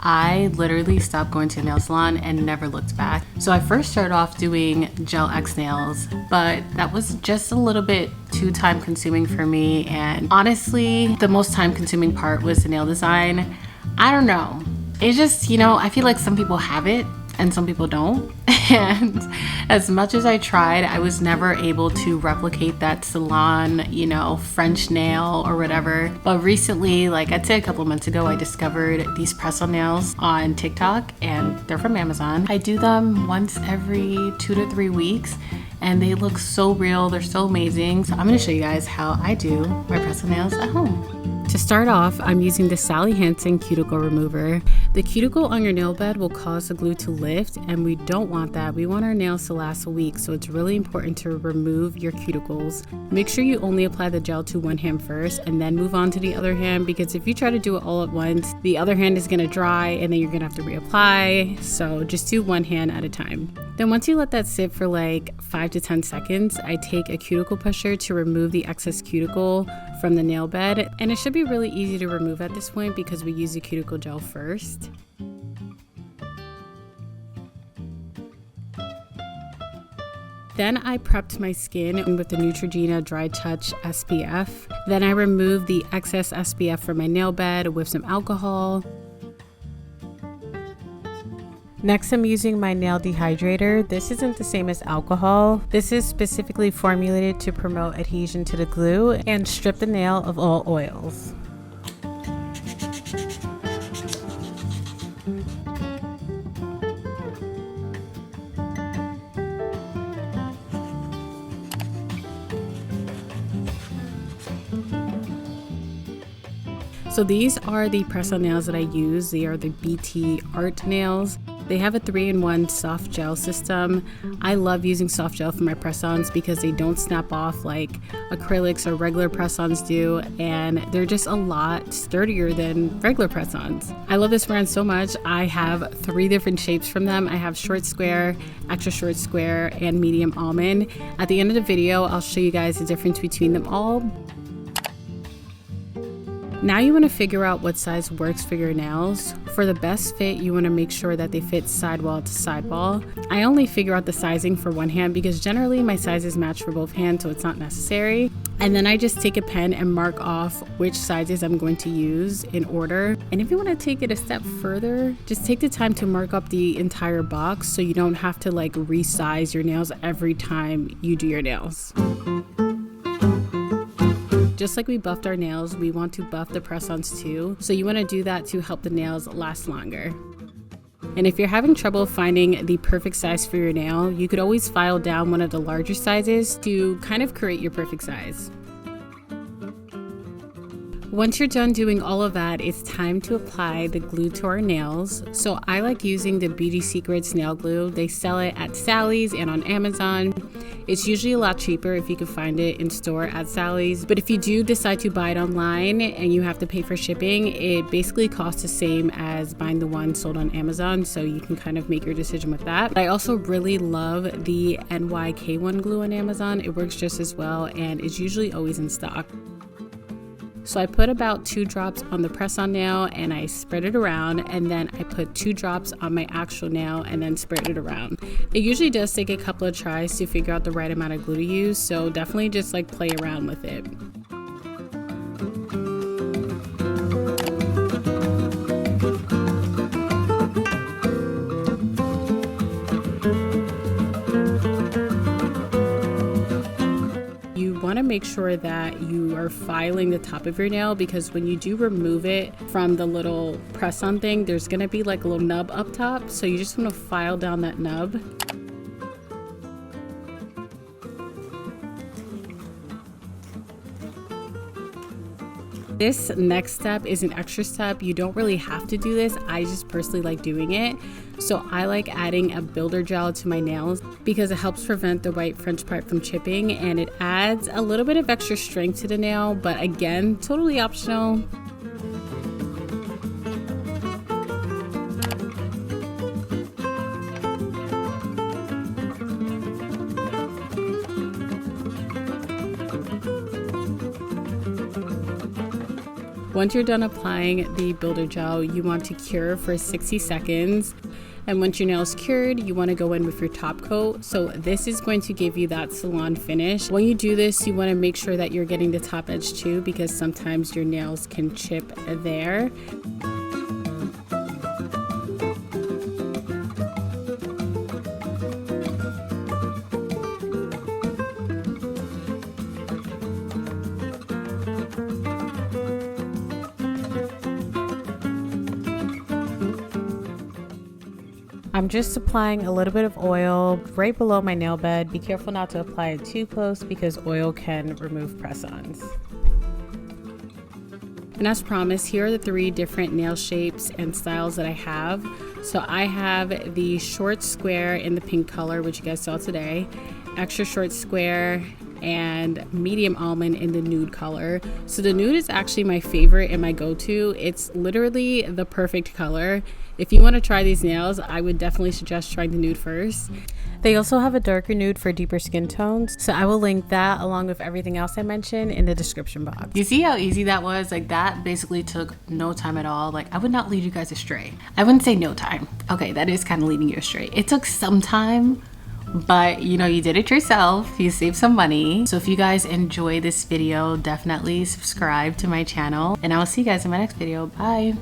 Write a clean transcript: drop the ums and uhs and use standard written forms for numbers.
I literally stopped going to a nail salon and never looked back. So I first started off doing gel X nails, but that was just a little bit too time consuming for me. And honestly, the most time consuming part was the nail design. I don't know. It's just, I feel like some people have it and some people don't. And as much as I tried, I was never able to replicate that salon, French nail or whatever. But recently, like I'd say a couple months ago, I discovered these press-on nails on TikTok, and they're from Amazon. I do them once every 2 to 3 weeks, and they look so real. They're so amazing. So I'm gonna show you guys how I do my press-on nails at home. To start off, I'm using the Sally Hansen Cuticle Remover. The cuticle on your nail bed will cause the glue to lift, and we don't want that. We want our nails to last a week, so it's really important to remove your cuticles. Make sure you only apply the gel to one hand first and then move on to the other hand, because if you try to do it all at once, the other hand is gonna dry and then you're gonna have to reapply. So just do one hand at a time. Then once you let that sit for like 5 to 10 seconds, I take a cuticle pusher to remove the excess cuticle from the nail bed. And it should be really easy to remove at this point because we use the cuticle gel first. Then I prepped my skin with the Neutrogena Dry Touch SPF. Then I removed the excess SPF from my nail bed with some alcohol. Next, I'm using my nail dehydrator. This isn't the same as alcohol. This is specifically formulated to promote adhesion to the glue and strip the nail of all oils. So these are the press-on nails that I use. They are the BTArt nails. They have a 3-in-1 soft gel system. I love using soft gel for my press-ons because they don't snap off like acrylics or regular press-ons do, and they're just a lot sturdier than regular press-ons. I love this brand so much. I have 3 different shapes from them. I have short square, extra short square, and medium almond. At the end of the video, I'll show you guys the difference between them all. Now you want to figure out what size works for your nails. For the best fit, you want to make sure that they fit sidewall to sidewall. I only figure out the sizing for one hand because generally my sizes match for both hands, so it's not necessary. And then I just take a pen and mark off which sizes I'm going to use in order. And if you want to take it a step further, just take the time to mark up the entire box so you don't have to like resize your nails every time you do your nails. Just like we buffed our nails, we want to buff the press-ons too. So you want to do that to help the nails last longer. And if you're having trouble finding the perfect size for your nail, you could always file down one of the larger sizes to kind of create your perfect size. Once you're done doing all of that, it's time to apply the glue to our nails. So I like using the Beauty Secrets nail glue. They sell it at Sally's and on Amazon. It's usually a lot cheaper if you can find it in store at Sally's. But if you do decide to buy it online and you have to pay for shipping, it basically costs the same as buying the one sold on Amazon. So you can kind of make your decision with that. But I also really love the NYK1 glue on Amazon. It works just as well and is usually always in stock. So I put about 2 drops on the press-on nail and I spread it around, and then I put 2 drops on my actual nail and then spread it around. It usually does take a couple of tries to figure out the right amount of glue to use, so definitely just like play around with it. Want to make sure that you are filing the top of your nail, because when you do remove it from the little press-on thing, there's going to be like a little nub up top, so you just want to file down that nub. This next step is an extra step. You don't really have to do this. I just personally like doing it. So I like adding a builder gel to my nails because it helps prevent the white French part from chipping, and it adds a little bit of extra strength to the nail, but again, totally optional. Once you're done applying the builder gel, you want to cure for 60 seconds. And once your nail is cured, you want to go in with your top coat. So this is going to give you that salon finish. When you do this, you want to make sure that you're getting the top edge too, because sometimes your nails can chip there. I'm just applying a little bit of oil right below my nail bed. Be careful not to apply it too close because oil can remove press-ons. And as promised, here are the 3 different nail shapes and styles that I have. So I have the short square in the pink color, which you guys saw today, extra short square, and medium almond in the nude color. So the nude is actually my favorite and my go-to. It's literally the perfect color. If you want to try these nails, I would definitely suggest trying the nude first. They also have a darker nude for deeper skin tones, so I will link that along with everything else I mentioned in the description box. You see how easy that was? Like, that basically took no time at all. Like, I would not lead you guys astray. I wouldn't say no time. Okay, that is kind of leading you astray. It took some time, but you know, you did it yourself. You saved some money. So if you guys enjoy this video, definitely subscribe to my channel, and I will see you guys in my next video. Bye.